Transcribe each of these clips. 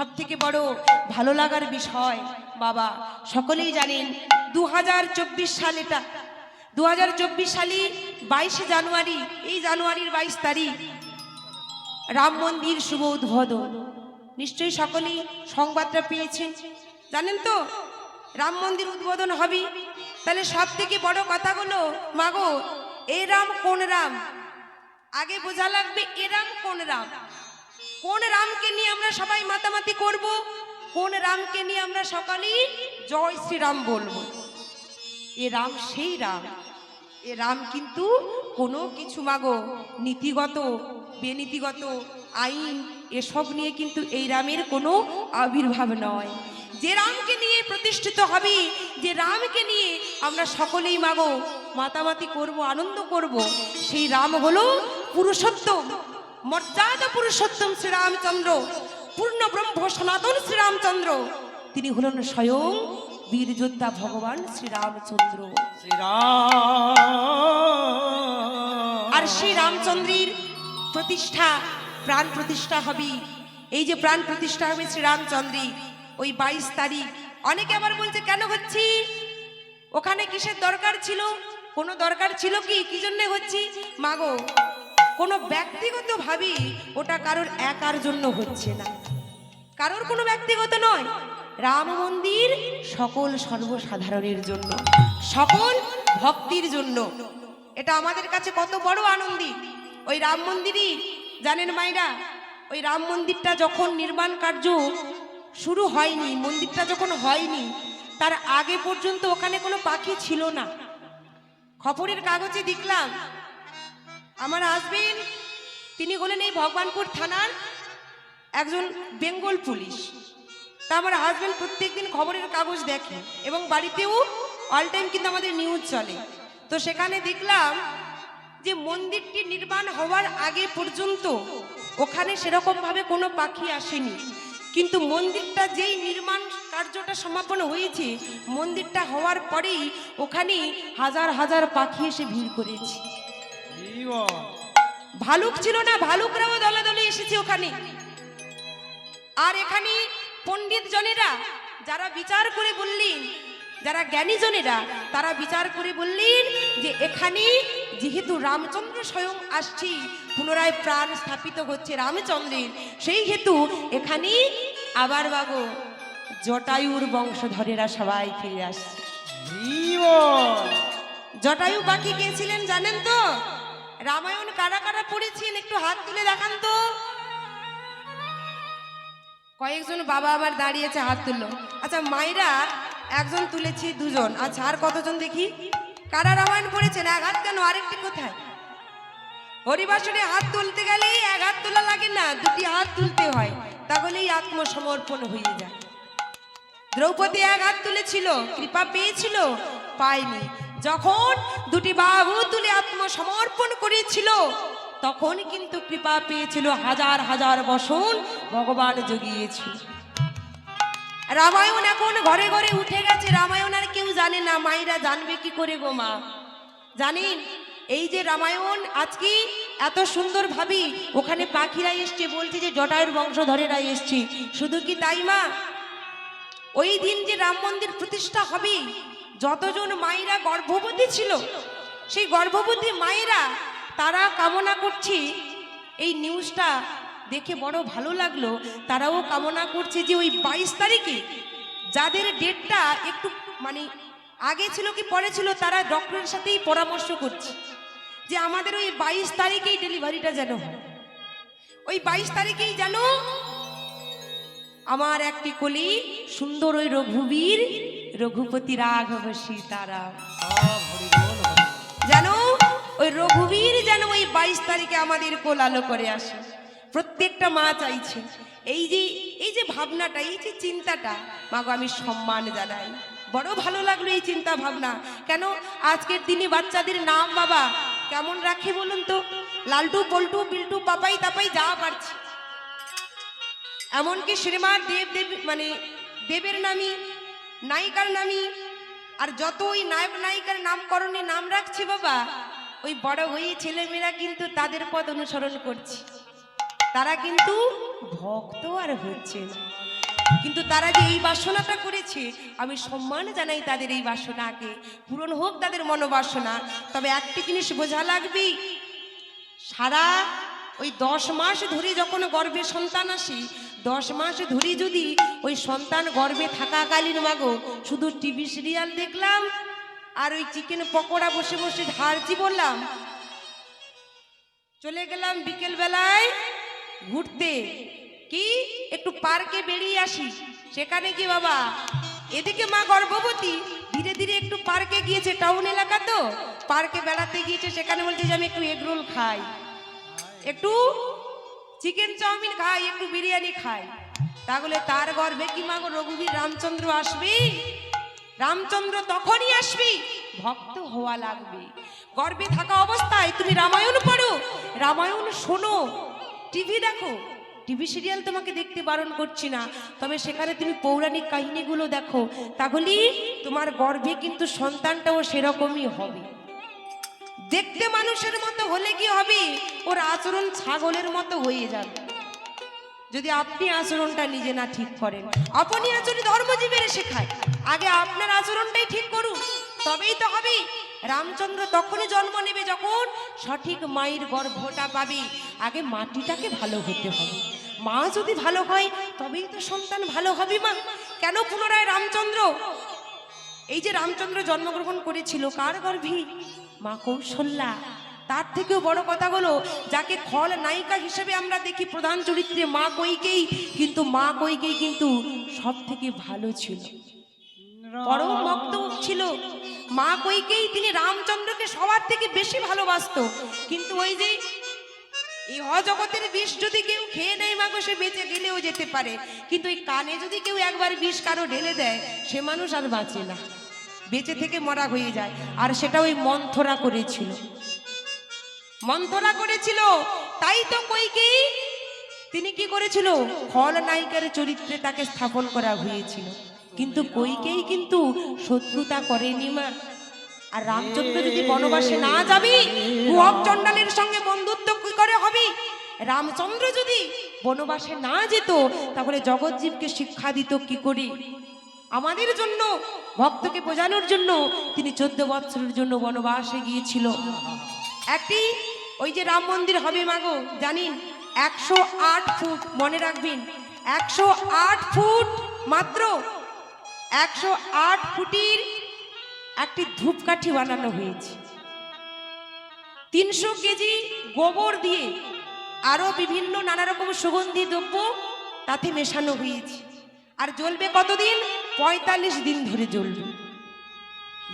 সব থেকে বড় ভালো লাগার বিষয় বাবা, সকলেই জানেন 2024 সাল, এটা 2024 সালে 22 জানুয়ারি, এই জানুয়ারির 22 তারিখ রাম মন্দির শুভ উদ্বোধন। নিশ্চয়ই সকলেই সংবাদটা পেয়েছেন, জানেন তো রাম মন্দির উদ্বোধন হবে। তাহলে সব থেকে বড় কথাগুলো, মাগো এই রাম কোন রাম, আগে বোঝা লাগবে এ রাম কোন রাম। কোন রামকে নিয়ে আমরা সবাই মাতামাতি করব, কোন রামকে নিয়ে আমরা সকালেই জয় শ্রীরাম বলবো। এ রাম সেই রাম, এ রাম কিন্তু কোনো কিছু মাগো নীতিগত বেনীতিগত আইন এসব নিয়ে কিন্তু এই রামের কোনো আবির্ভাব নয়। যে রামকে নিয়ে প্রতিষ্ঠিত হবে, যে রামকে নিয়ে আমরা সকলেই মাগো মাতামাতি করব, আনন্দ করব, সেই রাম হলো পুরুষোত্তম, মর্যাদা পুরুষোত্তম শ্রীরামচন্দ্র, পূর্ণ ব্রহ্ম সনাতন শ্রীরামচন্দ্র। তিনি হলেন স্বয়ং বীর যোদ্ধা ভগবান শ্রীরামচন্দ্র। আর সেই রামচন্দ্রের প্রতিষ্ঠা, প্রাণ প্রতিষ্ঠা হবে। এই যে প্রাণ প্রতিষ্ঠা হবে শ্রীরামচন্দ্রের ওই 22 তারিখ। অনেকে আবার বলছে কেন হচ্ছে, ওখানে কিসের দরকার ছিল? কোনো দরকার ছিল কি? কি জন্য হচ্ছে মাগো? কোনো ব্যক্তিগত ভাবে ওটা কারোর একার জন্য হচ্ছে না, কারোর কোনো ব্যক্তিগত নয়। রাম মন্দির সকল সর্বসাধারণের জন্য, সকল ভক্তির জন্য। এটা আমাদের কাছে কত বড় আনন্দিত। ওই রাম মন্দিরই জানেন মায়েরা, ওই রাম মন্দিরটা যখন নির্মাণ কার্য শুরু হয়নি, মন্দিরটা যখন হয়নি, তার আগে পর্যন্ত ওখানে কোনো পাখি ছিল না। খবরের কাগজে দেখলাম আমার হাজবেন্ড, তিনি হলেন এই ভগবানপুর থানার একজন বেঙ্গল পুলিশ। তা আমার হাজবেন্ড প্রত্যেকদিন খবরের কাগজ দেখে এবং বাড়িতেও অল টাইম কিন্তু আমাদের নিউজ চলে। তো সেখানে দেখলাম যে মন্দিরটি নির্মাণ হওয়ার আগে পর্যন্ত ওখানে সেরকম ভাবে কোনো পাখি আসেনি, কিন্তু মন্দিরটা যেই নির্মাণ কার্যটা সমাপন হয়েছে, মন্দিরটা হওয়ার পরেই ওখানে হাজার হাজার পাখি এসে ভিড় করেছে। ভালুক ছিল না, ভালুকরাও দলে দলে এসেছে ওখানে। আর এখানে পণ্ডিত জনেরা যারা বিচার করে বললেন, যারা জ্ঞানী জনেরা তারা বিচার করে বললেন যে এখানে যেহেতু রামচন্দ্র স্বয়ং আসছে, পুনরায় প্রাণ স্থাপিত হচ্ছে রামচন্দ্রের, সেই হেতু এখানে আবার বাবু জটায়ুর বংশধরেরা সবাই ফিরে আসছে। জটায়ু বাকি কে ছিলেন জানেন তো? রামায়ণ কারা কারা পড়েছেন একটু হাত তুলে দেখান তো। কয়েকজন বাবা আমার দাঁড়িয়েছে, হাত তুললো। আচ্ছা মায়েরা একজন তুলেছি, দুজন। আচ্ছা আর কতজন দেখি কারা রামায়ণ পড়েছেন? এক হাত কেন, আরেকটি কোথায়? হরিবাসনে হাত তুলতে গেলেই এক হাত তোলা লাগে না, দুটি হাত তুলতে হয়, তাহলেই আত্মসমর্পণ হয়ে যায়। দ্রৌপদী এক হাত তুলেছিল, কৃপা পেয়েছিল? পায়নি। যখন দুটি বাহু তুলে আত্মসমর্পণ করেছিল তখন কিন্তু কৃপা পেয়েছিল, হাজার হাজার বছর ভগবান জগিয়েছিল। রামায়ণ এখন ঘরে ঘরে উঠে গেছে, রামায়ণ আর কেউ জানে না। মায়েরা জানবে কি করে গো মা? জানেন এই যে রামায়ণ আজকে এত সুন্দর ভাবি ওখানে পাখিরা এসছে, বলছে যে জটায়ুর বংশধরেরা এসছে। শুধু কি তাই মা? ওই দিন যে রাম মন্দির প্রতিষ্ঠা হবে, যতজন মায়েরা গর্ভবতী ছিল, সেই গর্ভবতী মায়েরা তারা কামনা করছে, এই নিউজটা দেখে বড় ভালো লাগলো, তারাও কামনা করছে যে ওই 22 তারিখে যাদের ডেটটা একটু মানে আগে ছিল কি পরে ছিল, তারা ডক্টরের সাথেই পরামর্শ করছে যে আমাদের ওই 22 তারিখেই ডেলিভারিটা যেন হয়, ওই 22 তারিখেই যেন আমার একটি কলি সুন্দর ওই রঘুবীর রঘুপতি রাঘব সীতারাম যেন ওই রঘুবীর যেন ওই 22 তারিখে আমাদের কোলালো করে আসে। প্রত্যেকটা মা চাইছে এই যে ভাবনাটা, এই যে চিন্তাটা, মাগো আমি সম্মান জানাই। বড় ভালো লাগলো এই চিন্তা ভাবনা। কেন আজকের দিনে বাচ্চাদের নাম বাবা কেমন রাখে বলুন তো? লালটু পল্টু বিল্টু পাপাই তাপাই যা পারছে, এমনকি সিনেমার মানে দেবের নামী, নায়িকার নামী, আর যত ওই নায়ক নায়িকার নামকরণে নাম রাখছে বাবা, ওই বড় হয়ে ছেলেমেয়েরা কিন্তু তাদের পথ অনুসরণ করছে, তারা কিন্তু ভক্ত আর হচ্ছে না। কিন্তু তারা যে এই বাসনাটা করেছে, আমি সম্মান জানাই তাদের এই বাসনাকে, পূরণ হোক তাদের মনোবাসনা। তবে একটি জিনিস বোঝা লাগবে, সারা ওই 10 মাস ধরে যখন গর্ভে সন্তান আসে, 10 মাস ধরে যদি ওই সন্তান গর্ভে থাকাকালীন মাগো শুধু টিভি সিরিয়াল দেখলাম আর ওই চিকেন পকোড়া বসে বসে ঝাড়ছি বললাম, চলে গেলাম বিকেল বেলায় ঘুরতে, কি একটু পার্কে বেরিয়ে আসি, সেখানে কি বাবা এদিকে মা গর্ভবতী ধীরে ধীরে একটু পার্কে গিয়েছে, টাউন এলাকা তো পার্কে বেড়াতে গিয়েছে, সেখানে বলছে যে আমি একটু এগ রোল খাই, একটু চিকেন চাউমিন খাই, একটু বিরিয়ানি খাই। তাহলে তার গর্ভে কি মা রঘুবীর রামচন্দ্র আসবি? রামচন্দ্র তখনই আসবি ভক্ত হওয়া লাগবে। গর্ভে থাকা অবস্থায় তুমি রামায়ণ পড়ো, রামায়ণ শোনো, টিভি দেখো, টিভি সিরিয়াল তোমাকে দেখতে বারণ করছি না, তবে সেখানে তুমি পৌরাণিক কাহিনীগুলো দেখো, তাহলে তোমার গর্ভে কিন্তু সন্তানটাও সেরকমই হবে। দেখতে মানুষের মতো হলে কি হবে, ওর আচরণ ছাগলের মতো হয়ে যাবে। যদি আপনি আচরণটা নিজে না ঠিক করেন, আপনি আচরণ ধর্মজীবীরা শেখায়, আগে আপনার আচরণটাই ঠিক করুন, তবেই তো হবে। রামচন্দ্র তখনই জন্ম নেবে যখন সঠিক মায়ের গর্ভটা পাবে। আগে মাটিটাকে ভালো হতে হবে, মা যদি ভালো হয় তবেই তো সন্তান ভালো হবে। মা কেন পুনরায় রামচন্দ্র, এই যে রামচন্দ্র জন্মগ্রহণ করেছিল কার গর্ভে? মা কৌশল্যা। তার থেকেও বড় কথা হলো, যাকে খল নায়িকা হিসেবে আমরা দেখি প্রধান চরিত্রে মা কইকেই, কিন্তু মা কইকেই কিন্তু সব থেকে ভালো ছিল, পরম ভক্ত ছিল। মা কইকেই তিনি রামচন্দ্রকে সবার থেকে বেশি ভালোবাসতো। কিন্তু ওই যে এই অজগতের বিষ যদি কেউ খেয়ে নেয় মাগো, সে বেঁচে গেলেও যেতে পারে, কিন্তু এই কানে যদি কেউ একবার বিষ কারো ঢেলে দেয়, সে মানুষ আর বাঁচে না, বেঁচে থেকে মরা হয়ে যায়। আর সেটা ওই মন্থরা করেছিল, মন্থরা করেছিল। তাই তো কইকেই তিনি কি করেছিল, খল নায়িকার চরিত্রে তাকে স্থাপন করা হয়েছিল, কিন্তু কইকেই কিন্তু শত্রুতা করেনি মা। আর রামচন্দ্র যদি বনবাসে না যাবি, কুহক চণ্ডালের সঙ্গে বন্ধুত্ব কি করে হবে? রামচন্দ্র যদি বনবাসে না যেত, তাহলে জগৎজীবকে শিক্ষা দিত কি করে? আমাদের জন্য, ভক্তকে বোঝানোর জন্য তিনি 14 বছরের জন্য বনবাসে গিয়েছিল। একটি ওই যে রাম মন্দির হবে মাগো, জানিন 108 ফুট, মনে রাখবেন 108 ফুট, মাত্র 108 ফুটির একটি ধূপকাঠি বানানো হয়েছে। 300 কেজি গোবর দিয়ে আরো বিভিন্ন নানা রকম সুগন্ধি দ্রব্য তাতে মেশানো হয়েছে। আর জ্বলবে কতদিন? 45 দিন ধরে জ্বলবে।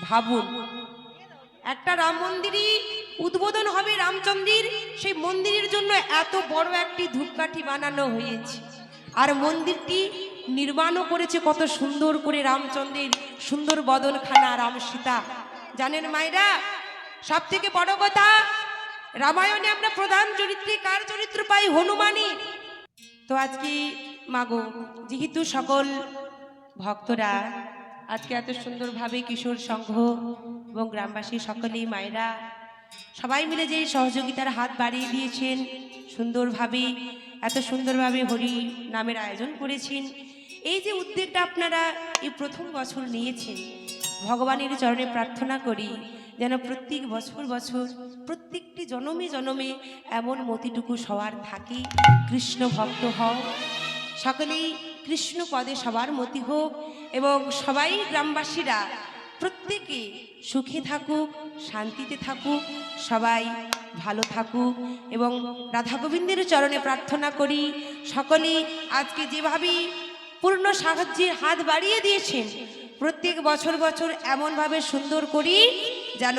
ভাবুন, একটা রাম মন্দিরই উদ্বোধন হবে রামচন্দ্রের, সেই মন্দিরের জন্য এত বড় একটি ধূপকাঠি বানানো হয়েছে। আর মন্দিরটি নির্মাণও করেছে কত সুন্দর করে রামচন্দ্রের সুন্দর বদনখানা রাম সীতা। জানেন মায়েরা, সব থেকে বড় কথা, রামায়ণে আমরা প্রধান চরিত্রে কার চরিত্র পাই? হনুমানই। তো আজকে মাগো, যেহেতু সকল ভক্তরা আজকে এত সুন্দরভাবে কিশোর সংঘ এবং গ্রামবাসী সকলেই মায়েরা সবাই মিলে যে সহযোগিতার হাত বাড়িয়ে দিয়েছেন, সুন্দরভাবে এত সুন্দরভাবে হরি নামের আয়োজন করেছেন, এই যে উদ্যোগটা আপনারা এই প্রথম বছর নিয়েছেন, ভগবানের চরণে প্রার্থনা করি যেন প্রত্যেক বছর বছর প্রত্যেকটি জনমে জনমে এমন মতিটুকু সবার থাকে, কৃষ্ণ ভক্ত হও, সকলেই কৃষ্ণ পদে সবার মতি হোক, এবং সবাই গ্রামবাসীরা প্রত্যেকে সুখে থাকুক, শান্তিতে থাকুক, সবাই ভালো থাকুক। এবং রাধা গোবিন্দের চরণে প্রার্থনা করি সকলেই আজকে যেভাবে পূর্ণ সাহায্যের হাত বাড়িয়ে দিয়েছেন, প্রত্যেক বছর বছর এমনভাবে সুন্দর করি যেন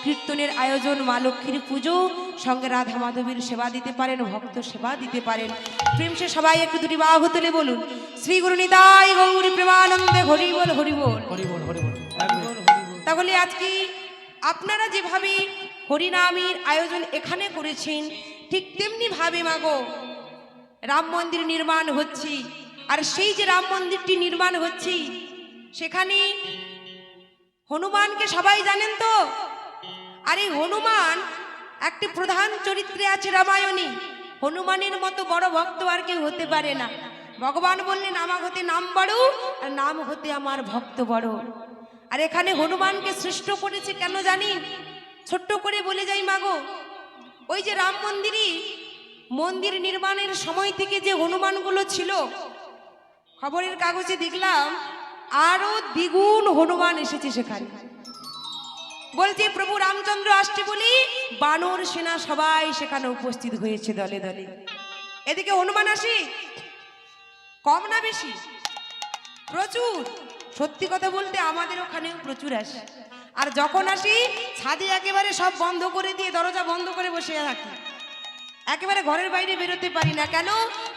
কীর্তনের আয়োজন, মা লক্ষ্মীর পুজো, সঙ্গে রাধা মাধবীর সেবা দিতে পারেন, ভক্ত সেবা দিতে পারেন। প্রেম সে সবাই একটু দুটি বাহু তুলে বলুন, শ্রী গুরু নিতাই গৌরী প্রেমানন্দে হরি বল, হরি বল, হরি বল, হরি বল। তাহলে আজকে আপনারা যেভাবে হরিনামের আয়োজন এখানে করেছেন, ঠিক তেমনি ভাবে মাগো রাম মন্দির নির্মাণ হচ্ছে। আর সেই যে রাম মন্দিরটি নির্মাণ হচ্ছে, সেখানে হনুমানকে সবাই জানেন তো। আর এই হনুমান একটি প্রধান চরিত্রে আছে রামায়ণে। হনুমানের মতো বড় ভক্ত আর কেউ হতে পারে না। ভগবান বললেন আমার হতে নাম বড় আর নাম হতে আমার ভক্ত বড়। আর এখানে হনুমানকে সৃষ্ট করেছে কেন জানি, ছোট্ট করে বলে যাই মাগো, ওই যে রাম মন্দির নির্মাণের সময় থেকে যে হনুমানগুলো ছিল, খবরের কাগজে দেখলাম আরো দ্বিগুণ হনুমান এসেছে সেখানে। বলছে প্রভু রামচন্দ্র আসছে বলি বানর সেনা সবাই সেখানে উপস্থিত হয়েছে দলে দলে। এদিকে হনুমান আসি কম না বেশি? প্রচুর। সত্যি কথা বলতে আমাদের ওখানেও প্রচুর আসে। আর যখন আসি ছাদে একেবারে সব বন্ধ করে দিয়ে দরজা বন্ধ করে বসে থাকি, একেবারে ঘরের বাইরে বেরোতে পারি না। কেন?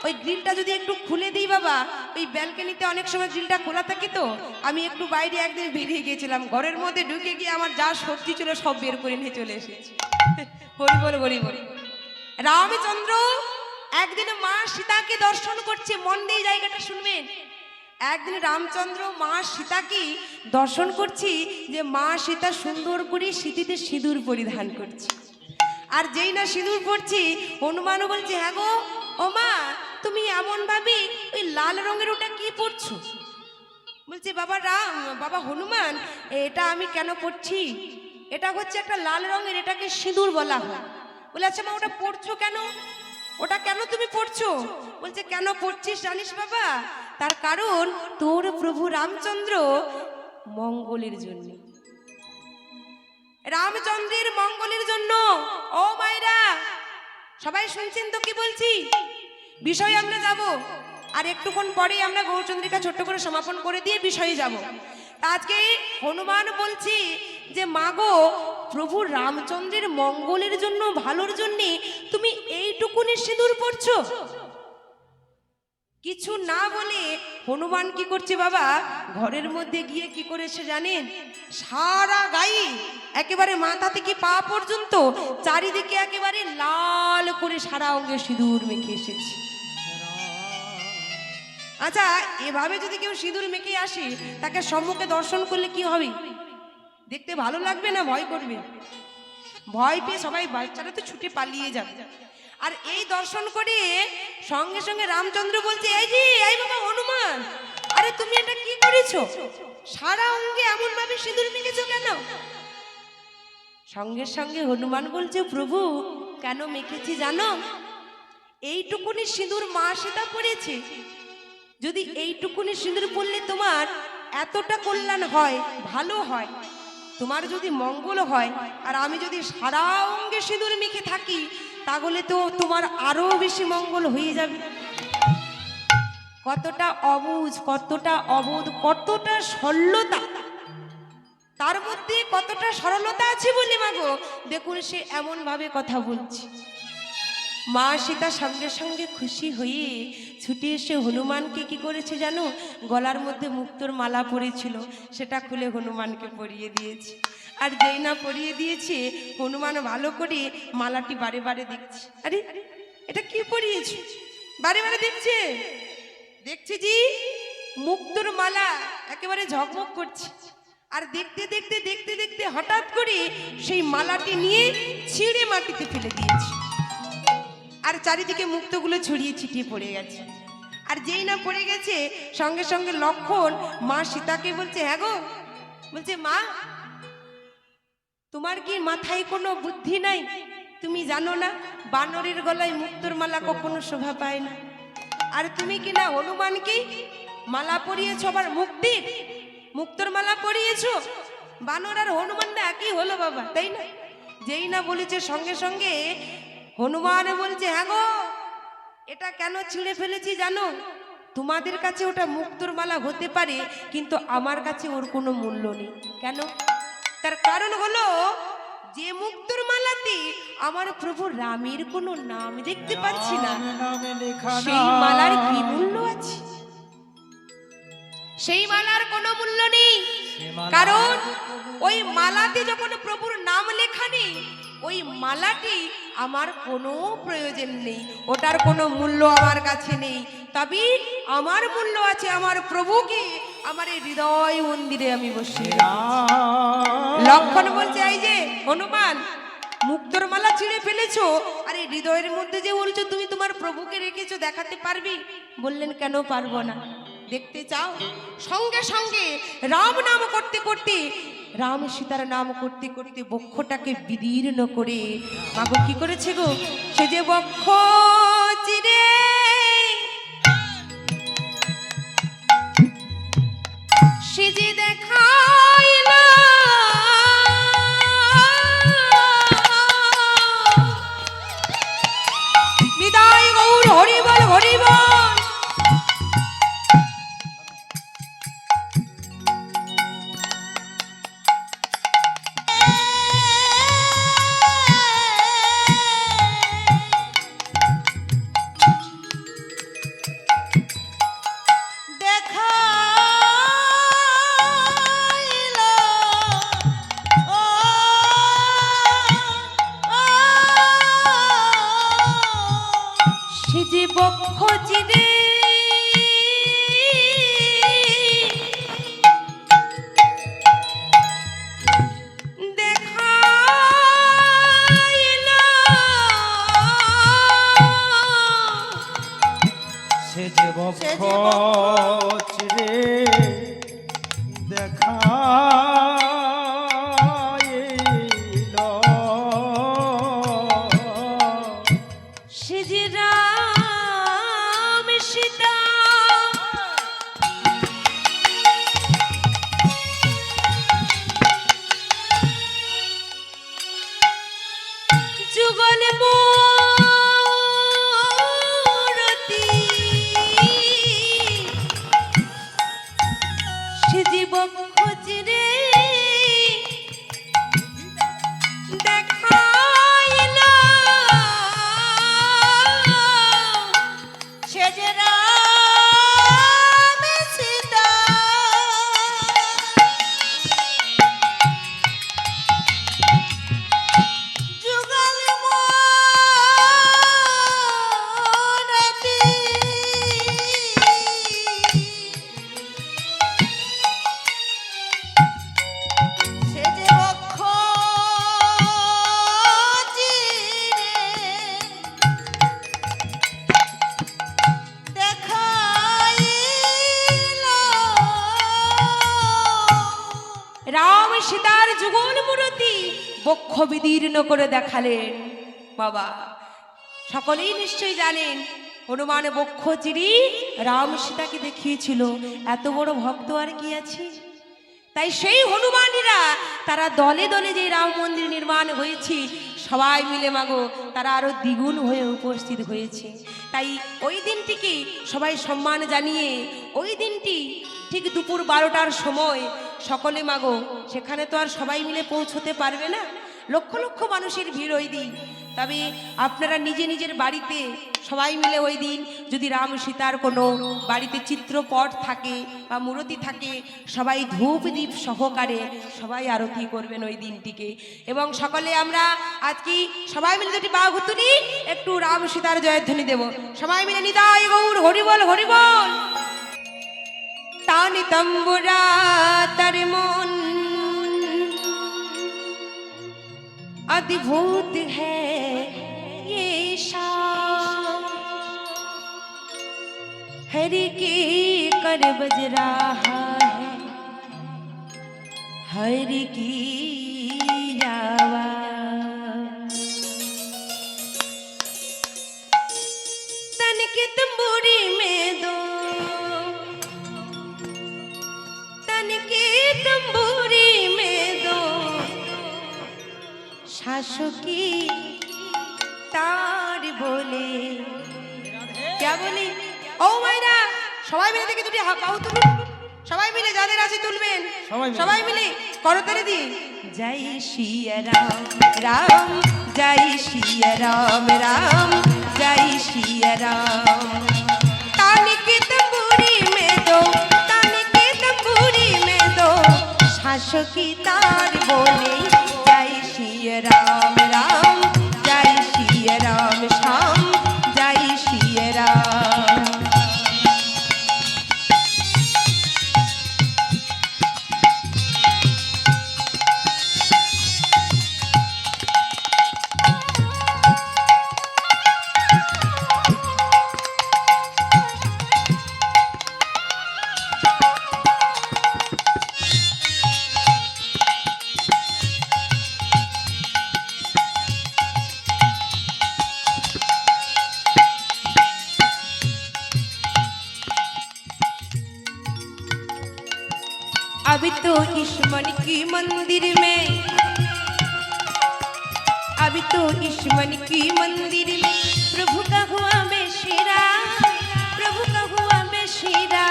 ওই গ্রিলটা যদি একটু খুলে দিই বাবা, ওই ব্যালকনিতে অনেক সময় গ্রিলটা খোলা থাকে, তো আমি একটু বাইরে একদিন বেরিয়ে গিয়েছিলাম, ঘরের মধ্যে ঢুকে গিয়ে আমার যা সবজি ছিল সব বের করে নিয়ে চলে এসেছি। হরি বল হরি বল। রামচন্দ্র একদিন মা সীতাকে দর্শন করছে, মন দিয়ে জায়গাটা শুনবেন। একদিন রামচন্দ্র মা সীতাকে দর্শন করছি যে মা সীতা সুন্দর করে সিঁথিতে সিঁদুর পরিধান করছে। আর যেই না সিঁদুর পড়ছি হনুমানও বলছে হ্যাঁ গো ও মা তুমি এমন ভাবে ওই লাল রঙের ওটা কি পড়ছো? বলছে বাবা বাবা হনুমান, এটা আমি কেন পড়ছি, এটা হচ্ছে একটা লাল রঙের, এটাকে সিঁদুর বলা হয়। বলে আচ্ছা মা ওটা পড়ছো কেন, ওটা কেন তুমি পড়ছো? বলছে কেন পড়ছিস জানিস বাবা, তার কারণ তোর প্রভু রামচন্দ্র মঙ্গলের জন্য, রামচন্দ্রের মঙ্গলের জন্য। ও মায়েরা সবাই শুনছেন তো কি বলছি? বিষয়ে আমরা যাব, আর একটুক্ষণ পরে আমরা গৌরচন্দ্রিকা ছোট্ট করে সমাপন করে দিয়ে বিষয়ে যাব। আজকে হনুমান বলছি যে মাগো প্রভু রামচন্দ্রের মঙ্গলের জন্য, ভালোর জন্য তুমি এইটুকুনি সিঁদুর পড়ছো। কিছু না বলে হনুমান কি করছে বাবা, ঘরের মধ্যে গিয়ে কি করেছে জানেন? সারা গায়ে একেবারে মাথা থেকে পা পর্যন্ত চারিদিকে একেবারে লাল করে সারা অঙ্গে সিঁদুর মেখে এসেছে। আচ্ছা এভাবে যদি কেউ সিঁদুর মেখে আসে তাকে সম্মুখে দর্শন করলে কি হবে? দেখতে ভালো লাগবে না ভয় করবে? ভয় পেয়ে সবাই বাচ্চারা তো ছুটে পালিয়ে যাবে। আর এই দর্শন করে সঙ্গে সঙ্গে রামচন্দ্র বলছে এই বাবা হনুমান, আরে তুমি এটা কি করেছো? সারা অঙ্গে এমন ভাবে সিঁদুর মেখেছো কেন? সঙ্গে সঙ্গে হনুমান বলছে প্রভু কেন মেখেছি জানো? এইটুকুনি সিঁদুর মা সীতা পড়েছে, যদি এইটুকুনি সিঁদুর পড়লে তোমার এতটা কল্যাণ হয়, ভালো হয়, তোমার যদি মঙ্গল হয়, আর আমি যদি সারা অঙ্গে সিঁদুর মেখে থাকি তাহলে তো তোমার আরো বেশি মঙ্গল হয়ে যাবে। কতটা অবুঝ, কতটা অবোধ, কতটা সরলতা, তার মধ্যে কতটা সরলতা আছে বলে মাগো দেখুন সে এমন ভাবে কথা বলছে। মা সীতা সঙ্গে সঙ্গে খুশি হয়ে ছুটে এসে হনুমানকে কি করেছে জানো? গলার মধ্যে মুক্তোর মালা পরেছিল, সেটা খুলে হনুমানকে পরিয়ে দিয়েছে। আর যেই না পরিয়ে দিয়েছে হনুমান ভালো করে মালাটি বারে বারে দেখছে। আরে এটা কি পরিয়েছে? বারে বারে দেখছে, দেখছে জি মুক্তোর মালা একেবারে ঝকমক করছে। আর দেখতে দেখতে দেখতে দেখতে হঠাৎ করে সেই মালাটি নিয়ে ছিঁড়ে মাটিতে ফেলে দিয়েছে। আর চারিদিকে মুক্তগুলো ছড়িয়ে ছিটিয়ে পড়ে গেছে। আর যেই না পড়ে গেছে সঙ্গে সঙ্গে লক্ষণ মা সীতাকে বলছে হ্যাঁ গো, বলছে মা তোমার কি মাথায় কোনো বুদ্ধি নাই? তুমি জানো না বানরের গলায় মুক্তোর মালা কখনো শোভা পায় না, আর তুমি কি না হনুমানকে মালা পরিয়েছো, আবার মুক্তোর মালা পরিয়েছো। বানর আর হনুমান না একই হলো বাবা, তাই না? যেই না বলেছে সঙ্গে সঙ্গে হনুমান বলছে হ্যাঁ গো এটা কেন ছিঁড়ে ফেলেছি জানো? তোমাদের কাছে ওটা মুক্তোর মালা হতে পারে, কিন্তু আমার কাছে ওর কোনো মূল্য নেই। কেন? তার কারণ হলো যে মুক্তোর মালাতে আমার প্রভু রামের কোনো নাম দেখতে পাচ্ছি না, সেই মালার কি মূল্য আছে? সেই মালার কোনো মূল্য নেই, কারণ ওই মালাতে যখন প্রভুর নাম লেখা নেই ওই মালাটি আমার কোনো প্রয়োজন নেই, ওটার কোনো মূল্য আমার কাছে নেই। তবে আমার মূল্য আছে আমার প্রভুকে আমার এই হৃদয় মন্দিরে আমি বসে। লক্ষণ বলছে এই যে হনুমান মুক্তোর মালা ছিঁড়ে ফেলেছো, আরে হৃদয়ের মধ্যে যে বলছো তুমি তোমার প্রভুকে রেখেছো, দেখাতে পারবি? বললেন কেন পারবো না, দেখতে চাও? সঙ্গে সঙ্গে রাম নাম করতে করতে, রাম সীতার নাম করতে করতে বক্ষটাকে বিদীর্ণ করে মাগো কি করেছে গো, সে যে বক্ষ চিরে সে যে দেখাইল বিদায় গৌর হরিবল হরিবল। সে যে বক্ষ চিরে দেখাইল, সে যে বক্ষ চিরে দেখাইল, সে যে রাম সীতা যুগল মূরতি, সে যে বক্ষ চিরে দেখাইল, সে যে রাম সীতা যুগল মূরতি, সে যে বক্ষ চিরে দেখাইল। রাম সীতার যুগল মূরতি বক্ষ বিদীর্ণ করে দেখালেন। বাবা সকলেই নিশ্চয়ই জানেন হনুমান বক্ষ চিরি রাম সীতাকে দেখিয়েছিল, এত বড় ভক্ত আর কি আছে? তাই সেই হনুমানেরা তারা দলে দলে যে রাম মন্দির নির্মাণ হয়েছে, সবাই মিলে মাগো তারা আরো দ্বিগুণ হয়ে উপস্থিত হয়েছে। তাই ওই দিনটিকে সবাই সম্মান জানিয়ে ওই দিনটি ঠিক দুপুর 12টার সময় সকলে মাগো, সেখানে তো আর সবাই মিলে পৌঁছতে পারবে না, লক্ষ লক্ষ মানুষের ভিড় ওই দিন। তবে আপনারা নিজে নিজের বাড়িতে সবাই মিলে ওই দিন যদি রাম সীতার কোনো বাড়িতে চিত্রপট থাকে বা মূর্তি থাকে, সবাই ধূপ দীপ সহকারে সবাই আরতি করবেন ওই দিনটিকে। এবং সকলে আমরা আজকে সবাই মিলে দুটি বাঘ তুলি, একটু রাম সীতার জয়ধ্বনি দেব সবাই মিলে। নিতাই গৌর হরিবল হরিবল। तानि तंबुरा तर मन अद्भुत है ये शाम, हरि की कर बज रहा है हरि की आवाज। तन की तंबूरी में दो, तन की तंबूरी में दो, शासो की तार बोले। क्या बोली? ও মাইরা সবাই মিলে দেখি দুটি পাও তুলুন, সবাই মিলে যাদের আছে তুলবেন, সবাই মিলে করতালি দিয়ে জয় শিয়া রাম রাম জয় শিয়া রাম রাম জয় শিয়া রাম। ताने की तंबूरी में दो, ताने की तंबूरी में दो, शासो की तार बोले। जय शिया राम राम जय शिया राम श्याम जय शिया राम। अभी तो इस मन की मंदिर में, अभी तो इस मन की मंदिर में प्रभु का हुआ बेशिरा, प्रभु का हुआ बेशिरा।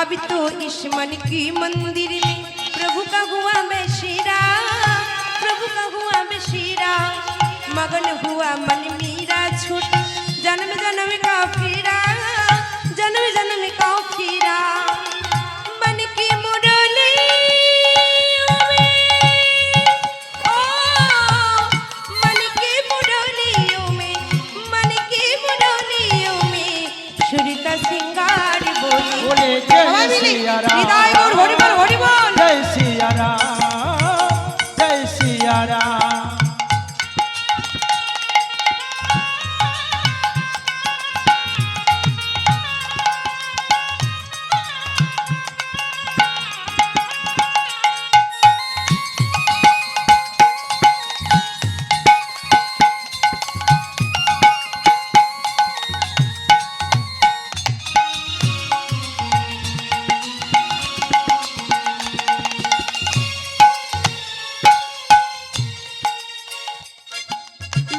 अभी तो इस मन की मंदिर में प्रभु का हुआ बेशिरा, प्रभु का हुआ बेशिरा। मगन हुआ मन मीरा छूट जन्म जन्म का फिरा, जन्म जन्म का फिरा। मन की मुरली में, ओ मन की मुरलियों में, मन की मुरलियों में सुरता सिंगार बोले बोले सबाई जय मिले सिया राम, हृदय बोल हरि बोल हरि बोल। जय सिया राम, जय सिया राम।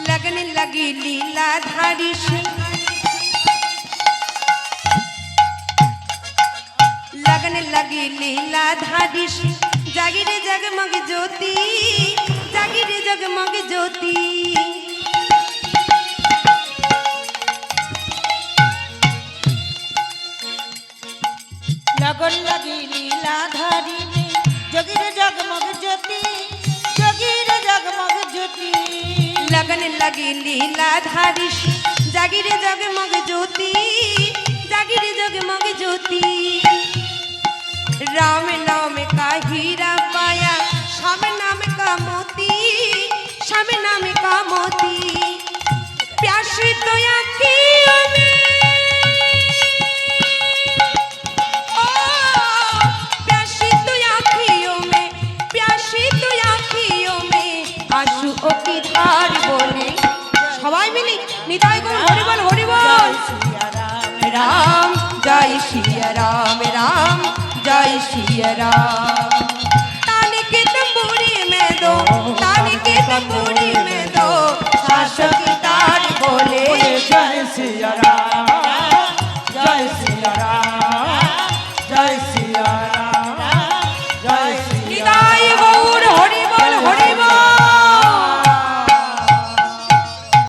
लगने लगी लीलाधारी से, लगने लगी लीलाधारी से। जागी रे जगमग ज्योति, जागी रे जगमग ज्योति। लगन लगी लीलाधारी में जगीर जगमग ज्योति, जगीर जगमग ज्योति। लगने लगी लीलाधारी से। जागी रे जगमग ज्योति, जागी रे जगमग ज्योति। राम नाम का हीरा पाया, श्याम नाम का मोती, श्याम नाम का मोती। प्यासी तो आँखियों में, ओ प्यासी तो आँखियों में, प्यासी तो आँखियों में आंसुओं की धार बोले सबाई मिली निताई को हरि बोल हरि बोल। सिया राम राम जय सिया राम, राम जय सिया राम। ताने के तंबूरी में दो, ताने के तंबूरी में दो शासक की तार बोले बोले जय सिया राम, जय सिया राम, जय सिया राम।